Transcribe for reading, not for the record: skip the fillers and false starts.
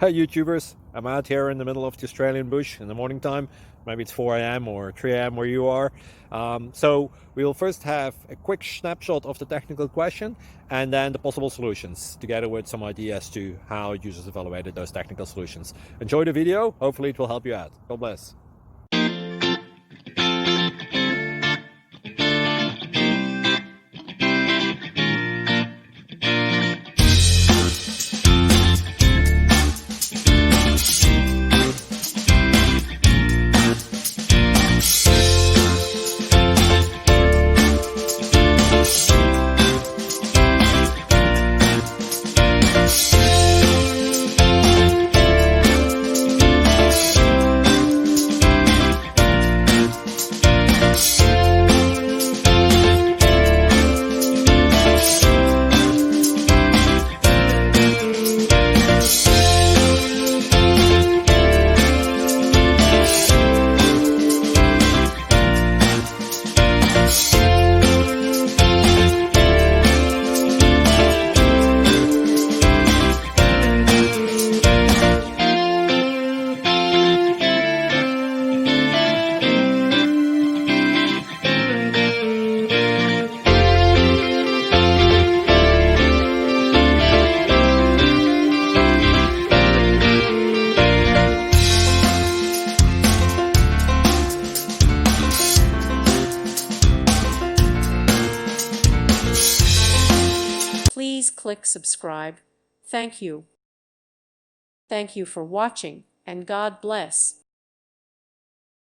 Hi YouTubers, I'm out here in the middle of the Australian bush in the morning time. Maybe it's 4 a.m. or 3 a.m. where you are. So we'll first have a quick snapshot of the technical question and then the possible solutions, together with some ideas to how users evaluated those technical solutions. Enjoy the video, hopefully it will help you out. God bless. Please click subscribe. Thank you. Thank you for watching, and God bless.